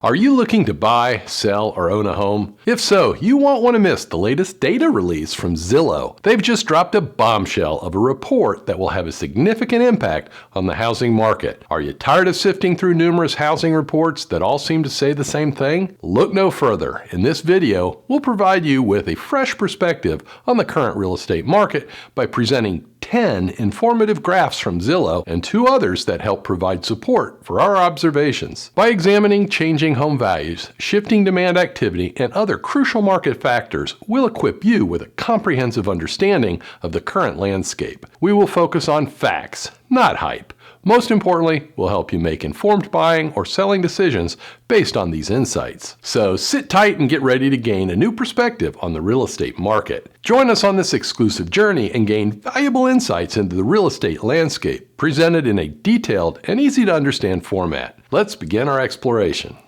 Are you looking to buy, sell, or own a home? If so, you won't want to miss the latest data release from Zillow. They've just dropped a bombshell of a report that will have a significant impact on the housing market. Are you tired of sifting through numerous housing reports that all seem to say the same thing? Look no further. In this video, we'll provide you with a fresh perspective on the current real estate market by presenting 10 informative graphs from Zillow and 2 others that help provide support for our observations. By examining changing home values, shifting demand activity, and other crucial market factors, we'll equip you with a comprehensive understanding of the current landscape. We will focus on facts, not hype. Most importantly, we'll help you make informed buying or selling decisions based on these insights. So sit tight and get ready to gain a new perspective on the real estate market. Join us on this exclusive journey and gain valuable insights into the real estate landscape, presented in a detailed and easy to understand format. Let's begin our exploration.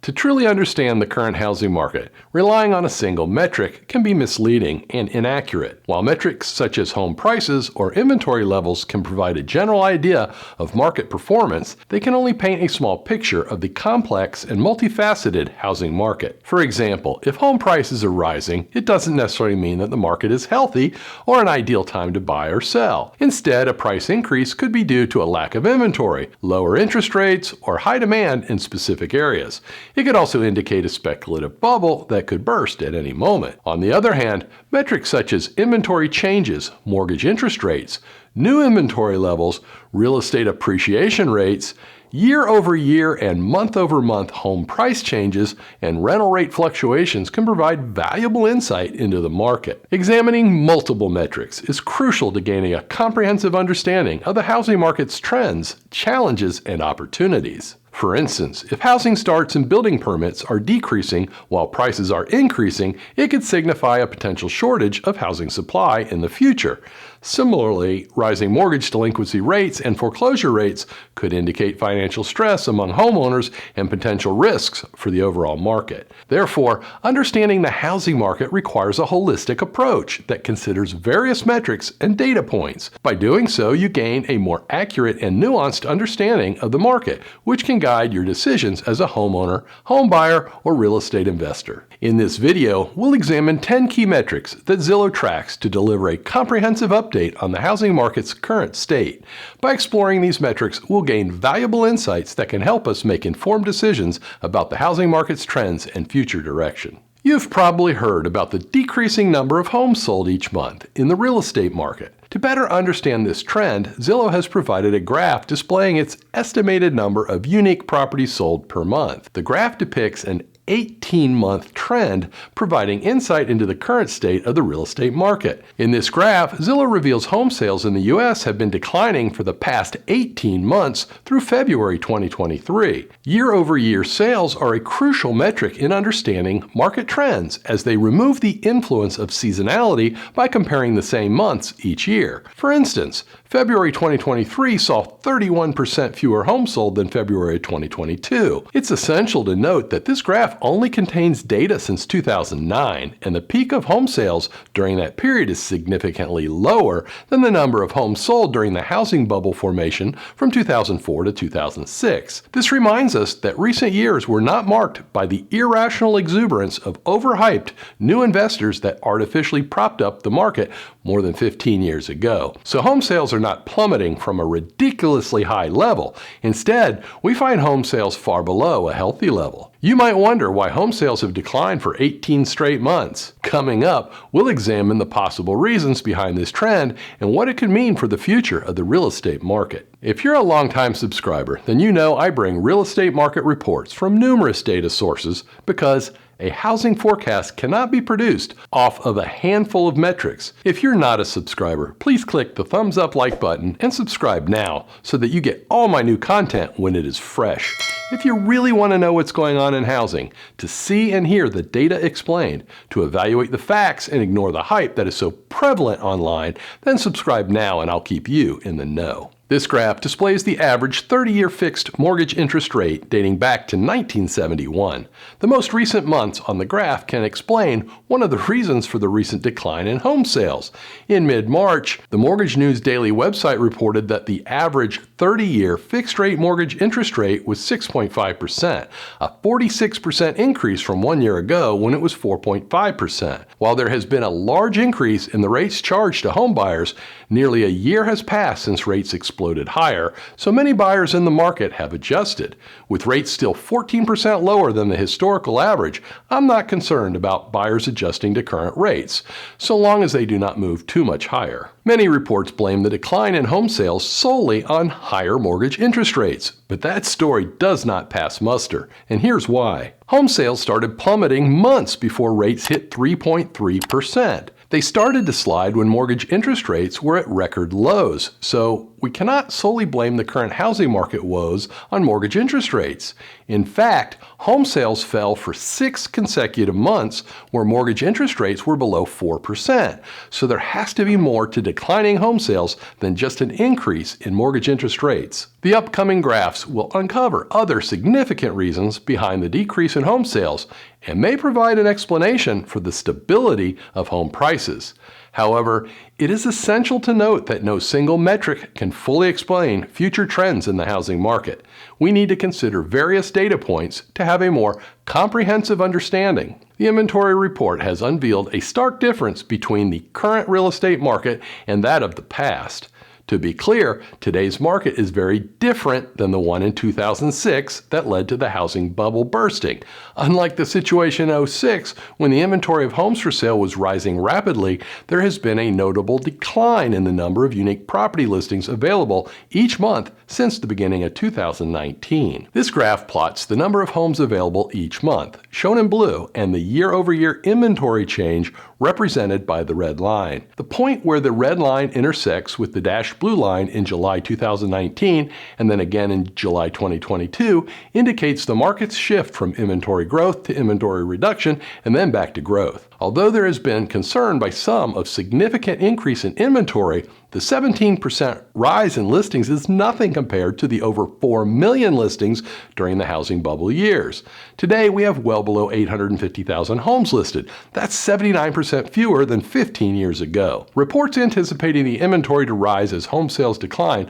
To truly understand the current housing market, relying on a single metric can be misleading and inaccurate. While metrics such as home prices or inventory levels can provide a general idea of market performance, they can only paint a small picture of the complex and multifaceted housing market. For example, if home prices are rising, it doesn't necessarily mean that the market is healthy or an ideal time to buy or sell. Instead, a price increase could be due to a lack of inventory, lower interest rates, or high demand in specific areas. It could also indicate a speculative bubble that could burst at any moment. On the other hand, metrics such as inventory changes, mortgage interest rates, new inventory levels, real estate appreciation rates, year-over-year and month-over-month home price changes, and rental rate fluctuations can provide valuable insight into the market. Examining multiple metrics is crucial to gaining a comprehensive understanding of the housing market's trends, challenges, and opportunities. For instance, if housing starts and building permits are decreasing while prices are increasing, it could signify a potential shortage of housing supply in the future. Similarly, rising mortgage delinquency rates and foreclosure rates could indicate financial stress among homeowners and potential risks for the overall market. Therefore, understanding the housing market requires a holistic approach that considers various metrics and data points. By doing so, you gain a more accurate and nuanced understanding of the market, which can guide your decisions as a homeowner, home buyer, or real estate investor. In this video, we'll examine 10 key metrics that Zillow tracks to deliver a comprehensive update on the housing market's current state. By exploring these metrics, we'll gain valuable insights that can help us make informed decisions about the housing market's trends and future direction. You've probably heard about the decreasing number of homes sold each month in the real estate market. To better understand this trend, Zillow has provided a graph displaying its estimated number of unique properties sold per month. The graph depicts an 18-month trend, providing insight into the current state of the real estate market. In this graph, Zillow reveals home sales in the U.S. have been declining for the past 18 months through February 2023. Year-over-year sales are a crucial metric in understanding market trends as they remove the influence of seasonality by comparing the same months each year. For instance, February 2023 saw 31% fewer homes sold than February 2022. It's essential to note that this graph only contains data since 2009, and the peak of home sales during that period is significantly lower than the number of homes sold during the housing bubble formation from 2004 to 2006. This reminds us that recent years were not marked by the irrational exuberance of overhyped new investors that artificially propped up the market more than 15 years ago. So home sales are not plummeting from a ridiculously high level. Instead, we find home sales far below a healthy level. You might wonder why home sales have declined for 18 straight months. Coming up, we'll examine the possible reasons behind this trend and what it could mean for the future of the real estate market. If you're a longtime subscriber, then you know I bring real estate market reports from numerous data sources because a housing forecast cannot be produced off of a handful of metrics. If you're not a subscriber, please click the thumbs up like button and subscribe now so that you get all my new content when it is fresh. If you really want to know what's going on in housing, to see and hear the data explained, to evaluate the facts and ignore the hype that is so prevalent online, then subscribe now and I'll keep you in the know. This graph displays the average 30-year fixed mortgage interest rate dating back to 1971. The most recent months on the graph can explain one of the reasons for the recent decline in home sales. In mid-March, the Mortgage News Daily website reported that the average 30-year fixed-rate mortgage interest rate was 6.5%, a 46% increase from 1 year ago when it was 4.5%. While there has been a large increase in the rates charged to home buyers, nearly a year has passed since rates exploded higher, so many buyers in the market have adjusted. With rates still 14% lower than the historical average, I'm not concerned about buyers adjusting to current rates, so long as they do not move too much higher. Many reports blame the decline in home sales solely on higher mortgage interest rates, but that story does not pass muster, and here's why. Home sales started plummeting months before rates hit 3.3%. They started to slide when mortgage interest rates were at record lows, so we cannot solely blame the current housing market woes on mortgage interest rates. In fact, home sales fell for 6 consecutive months where mortgage interest rates were below 4%, so there has to be more to declining home sales than just an increase in mortgage interest rates. The upcoming graphs will uncover other significant reasons behind the decrease in home sales and may provide an explanation for the stability of home prices. However, it is essential to note that no single metric can fully explain future trends in the housing market. We need to consider various data points to have a more comprehensive understanding. The inventory report has unveiled a stark difference between the current real estate market and that of the past. To be clear, today's market is very different than the one in 2006 that led to the housing bubble bursting. Unlike the situation in 2006, when the inventory of homes for sale was rising rapidly, there has been a notable decline in the number of unique property listings available each month since the beginning of 2019. This graph plots the number of homes available each month, shown in blue, and the year-over-year inventory change represented by the red line. The point where the red line intersects with the dashed blue line in July 2019 and then again in July 2022 indicates the market's shift from inventory growth to inventory reduction and then back to growth. Although there has been concern by some of significant increase in inventory, the 17% rise in listings is nothing compared to the over 4 million listings during the housing bubble years. Today, we have well below 850,000 homes listed. That's 79% fewer than 15 years ago. Reports anticipating the inventory to rise as home sales decline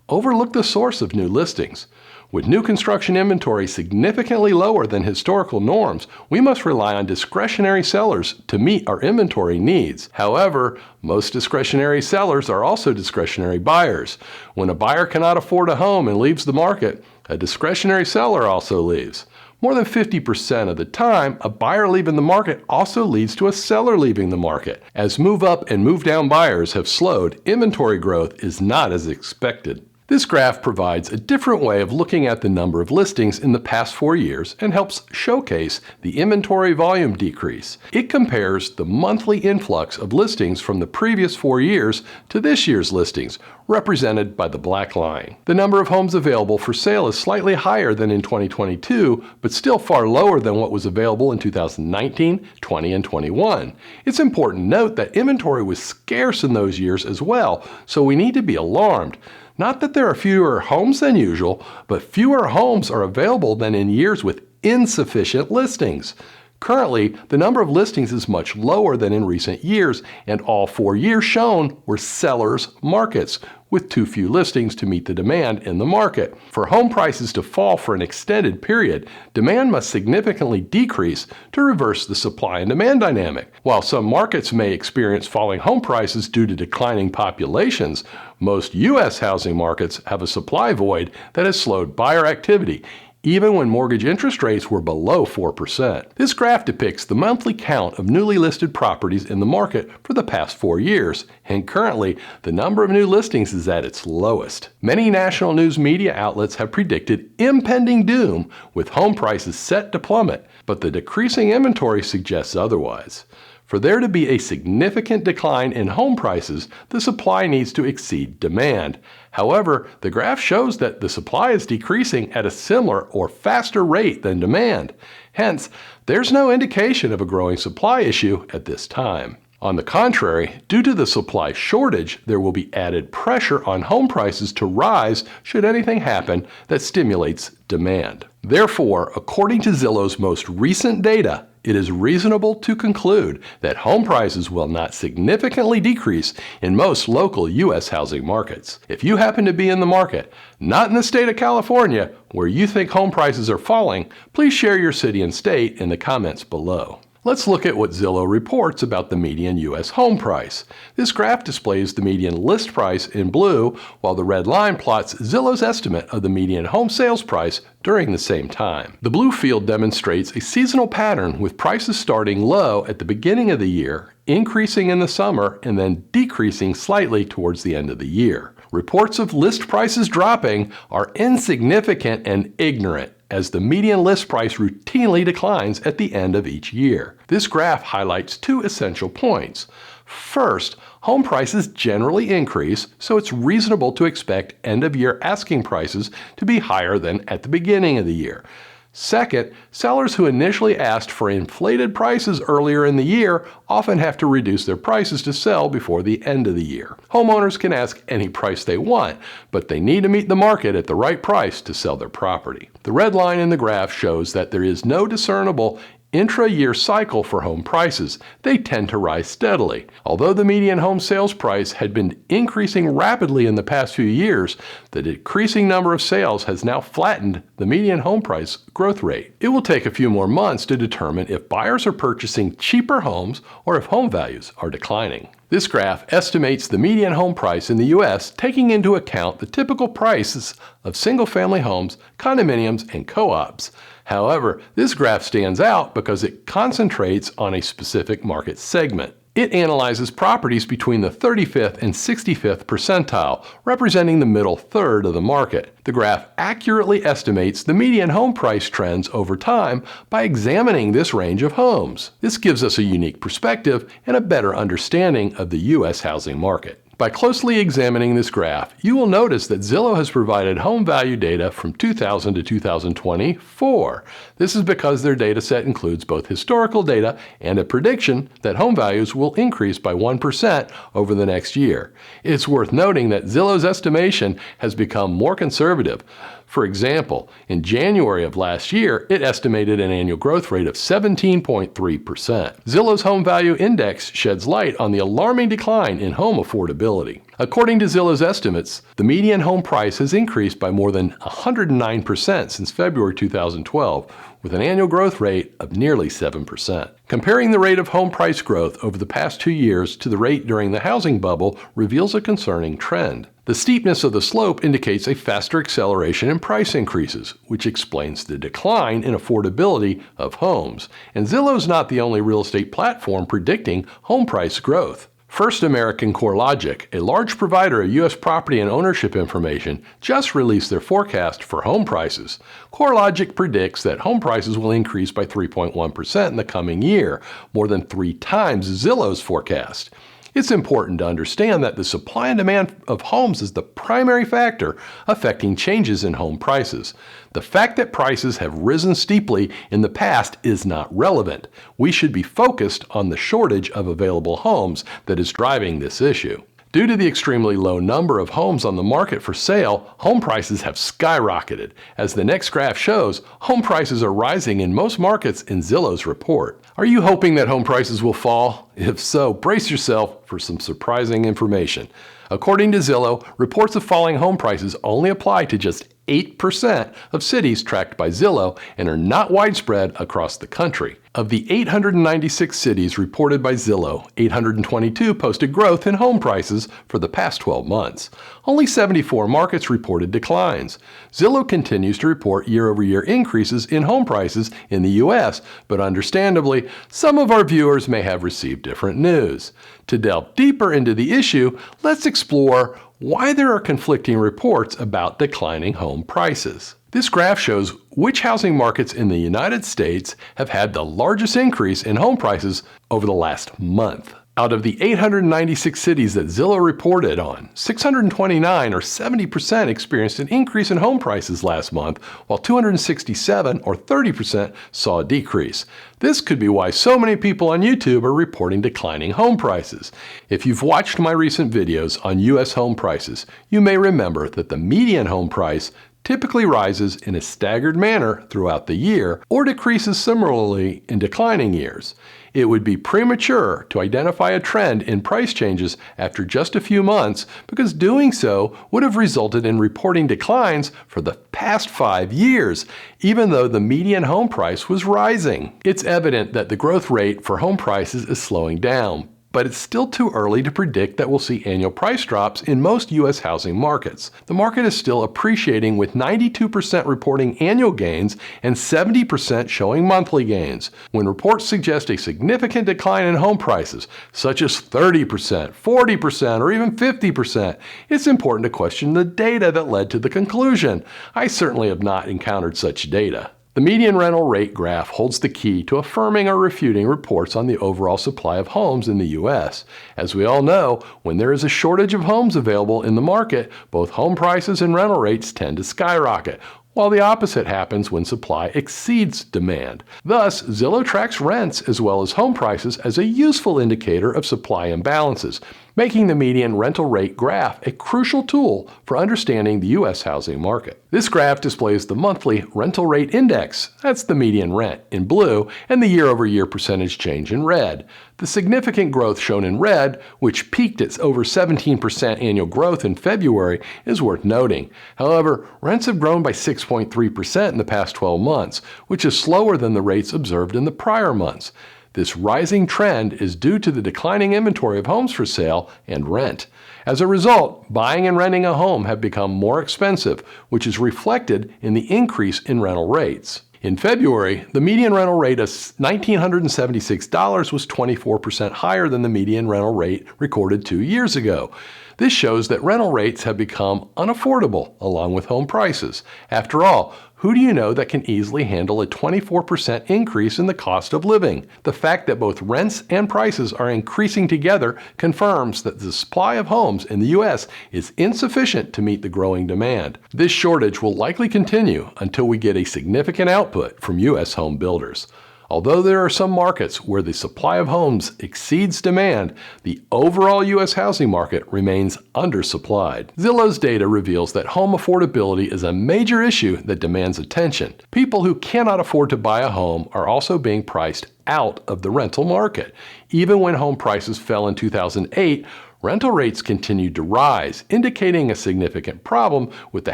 overlook the source of new listings. With new construction inventory significantly lower than historical norms, we must rely on discretionary sellers to meet our inventory needs. However, most discretionary sellers are also discretionary buyers. When a buyer cannot afford a home and leaves the market, a discretionary seller also leaves. More than 50% of the time, a buyer leaving the market also leads to a seller leaving the market. As move-up and move-down buyers have slowed, inventory growth is not as expected. This graph provides a different way of looking at the number of listings in the past 4 years and helps showcase the inventory volume decrease. It compares the monthly influx of listings from the previous 4 years to this year's listings, represented by the black line. The number of homes available for sale is slightly higher than in 2022, but still far lower than what was available in 2019, 20, and 21. It's important to note that inventory was scarce in those years as well, so we need to be alarmed. Not that there are fewer homes than usual, but fewer homes are available than in years with insufficient listings. Currently, the number of listings is much lower than in recent years, and all 4 years shown were sellers' markets, with too few listings to meet the demand in the market. For home prices to fall for an extended period, demand must significantly decrease to reverse the supply and demand dynamic. While some markets may experience falling home prices due to declining populations, most U.S. housing markets have a supply void that has slowed buyer activity, even when mortgage interest rates were below 4%. This graph depicts the monthly count of newly listed properties in the market for the past 4 years, and currently, the number of new listings is at its lowest. Many national news media outlets have predicted impending doom, with home prices set to plummet, but the decreasing inventory suggests otherwise. For there to be a significant decline in home prices, the supply needs to exceed demand. However, the graph shows that the supply is decreasing at a similar or faster rate than demand. Hence, there's no indication of a growing supply issue at this time. On the contrary, due to the supply shortage, there will be added pressure on home prices to rise should anything happen that stimulates demand. Therefore, according to Zillow's most recent data, it is reasonable to conclude that home prices will not significantly decrease in most local U.S. housing markets. If you happen to be in the market, not in the state of California, where you think home prices are falling, please share your city and state in the comments below. Let's look at what Zillow reports about the median U.S. home price. This graph displays the median list price in blue, while the red line plots Zillow's estimate of the median home sales price during the same time. The blue field demonstrates a seasonal pattern with prices starting low at the beginning of the year, increasing in the summer, and then decreasing slightly towards the end of the year. Reports of list prices dropping are insignificant and ignorant, as the median list price routinely declines at the end of each year. This graph highlights two essential points. First, home prices generally increase, so it's reasonable to expect end-of-year asking prices to be higher than at the beginning of the year. Second, sellers who initially asked for inflated prices earlier in the year often have to reduce their prices to sell before the end of the year. Homeowners can ask any price they want, but they need to meet the market at the right price to sell their property. The red line in the graph shows that there is no discernible intra-year cycle for home prices. They tend to rise steadily. Although the median home sales price had been increasing rapidly in the past few years, the decreasing number of sales has now flattened the median home price growth rate. It will take a few more months to determine if buyers are purchasing cheaper homes or if home values are declining. This graph estimates the median home price in the U.S., taking into account the typical prices of single-family homes, condominiums, and co-ops. However, this graph stands out because it concentrates on a specific market segment. It analyzes properties between the 35th and 65th percentile, representing the middle third of the market. The graph accurately estimates the median home price trends over time by examining this range of homes. This gives us a unique perspective and a better understanding of the U.S. housing market. By closely examining this graph, you will notice that Zillow has provided home value data from 2000 to 2024. This is because their data set includes both historical data and a prediction that home values will increase by 1% over the next year. It's worth noting that Zillow's estimation has become more conservative. For example, in January of last year, it estimated an annual growth rate of 17.3%. Zillow's Home Value Index sheds light on the alarming decline in home affordability. According to Zillow's estimates, the median home price has increased by more than 109% since February 2012, with an annual growth rate of nearly 7%. Comparing the rate of home price growth over the past 2 years to the rate during the housing bubble reveals a concerning trend. The steepness of the slope indicates a faster acceleration in price increases, which explains the decline in affordability of homes. And Zillow's not the only real estate platform predicting home price growth. First American CoreLogic, a large provider of U.S. property and ownership information, just released their forecast for home prices. CoreLogic predicts that home prices will increase by 3.1% in the coming year, more than 3 times Zillow's forecast. It's important to understand that the supply and demand of homes is the primary factor affecting changes in home prices. The fact that prices have risen steeply in the past is not relevant. We should be focused on the shortage of available homes that is driving this issue. Due to the extremely low number of homes on the market for sale, home prices have skyrocketed. As the next graph shows, home prices are rising in most markets in Zillow's report. Are you hoping that home prices will fall? If so, brace yourself for some surprising information. According to Zillow, reports of falling home prices only apply to just 8% of cities tracked by Zillow and are not widespread across the country. Of the 896 cities reported by Zillow, 822 posted growth in home prices for the past 12 months. Only 74 markets reported declines. Zillow continues to report year-over-year increases in home prices in the U.S., but understandably, some of our viewers may have received different news. To delve deeper into the issue, let's explore why there are conflicting reports about declining home prices. This graph shows which housing markets in the United States have had the largest increase in home prices over the last month. Out of the 896 cities that Zillow reported on, 629 or 70% experienced an increase in home prices last month, while 267 or 30% saw a decrease. This could be why so many people on YouTube are reporting declining home prices. If you've watched my recent videos on U.S. home prices, you may remember that the median home price typically rises in a staggered manner throughout the year or decreases similarly in declining years. It would be premature to identify a trend in price changes after just a few months because doing so would have resulted in reporting declines for the past 5 years, even though the median home price was rising. It's evident that the growth rate for home prices is slowing down, but it's still too early to predict that we'll see annual price drops in most U.S. housing markets. The market is still appreciating, with 92% reporting annual gains and 70% showing monthly gains. When reports suggest a significant decline in home prices, such as 30%, 40%, or even 50%, it's important to question the data that led to the conclusion. I certainly have not encountered such data. The median rental rate graph holds the key to affirming or refuting reports on the overall supply of homes in the U.S. As we all know, when there is a shortage of homes available in the market, both home prices and rental rates tend to skyrocket, while the opposite happens when supply exceeds demand. Thus, Zillow tracks rents as well as home prices as a useful indicator of supply imbalances, making the median rental rate graph a crucial tool for understanding the U.S. housing market. This graph displays the monthly rental rate index, that's the median rent, in blue, and the year-over-year percentage change in red. The significant growth shown in red, which peaked at over 17% annual growth in February, is worth noting. However, rents have grown by 6.3% in the past 12 months, which is slower than the rates observed in the prior months. This rising trend is due to the declining inventory of homes for sale and rent. As a result, buying and renting a home have become more expensive, which is reflected in the increase in rental rates. In February, the median rental rate of $1,976 was 24% higher than the median rental rate recorded 2 years ago. This shows that rental rates have become unaffordable along with home prices. After all, who do you know that can easily handle a 24% increase in the cost of living? The fact that both rents and prices are increasing together confirms that the supply of homes in the U.S. is insufficient to meet the growing demand. This shortage will likely continue until we get a significant output from U.S. home builders. Although there are some markets where the supply of homes exceeds demand, the overall U.S. housing market remains undersupplied. Zillow's data reveals that home affordability is a major issue that demands attention. People who cannot afford to buy a home are also being priced out of the rental market. Even when home prices fell in 2008, rental rates continued to rise, indicating a significant problem with the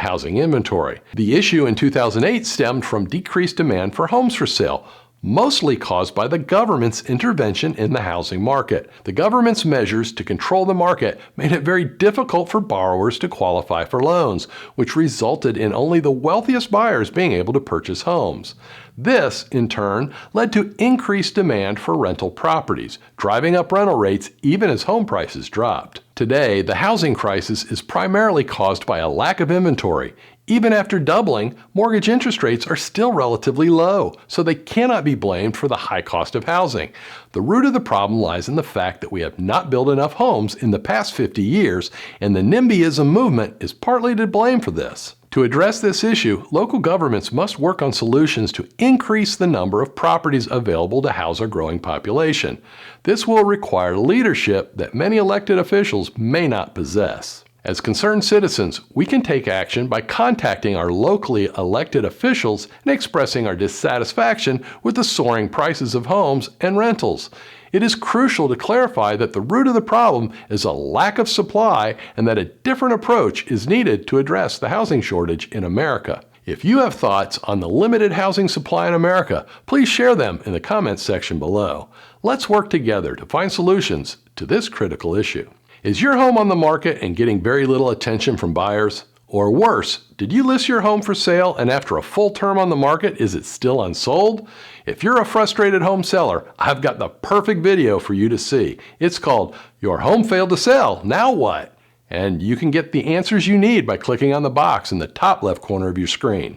housing inventory. The issue in 2008 stemmed from decreased demand for homes for sale, mostly caused by the government's intervention in the housing market. The government's measures to control the market made it very difficult for borrowers to qualify for loans, which resulted in only the wealthiest buyers being able to purchase homes. This, in turn, led to increased demand for rental properties, driving up rental rates even as home prices dropped. Today, the housing crisis is primarily caused by a lack of inventory. Even after doubling, mortgage interest rates are still relatively low, so they cannot be blamed for the high cost of housing. The root of the problem lies in the fact that we have not built enough homes in the past 50 years, and the NIMBYism movement is partly to blame for this. To address this issue, local governments must work on solutions to increase the number of properties available to house our growing population. This will require leadership that many elected officials may not possess. As concerned citizens, we can take action by contacting our locally elected officials and expressing our dissatisfaction with the soaring prices of homes and rentals. It is crucial to clarify that the root of the problem is a lack of supply and that a different approach is needed to address the housing shortage in America. If you have thoughts on the limited housing supply in America, please share them in the comments section below. Let's work together to find solutions to this critical issue. Is your home on the market and getting very little attention from buyers? Or worse, did you list your home for sale and after a full term on the market, is it still unsold? If you're a frustrated home seller, I've got the perfect video for you to see. It's called "Your Home Failed to Sell, Now What?" And you can get the answers you need by clicking on the box in the top left corner of your screen.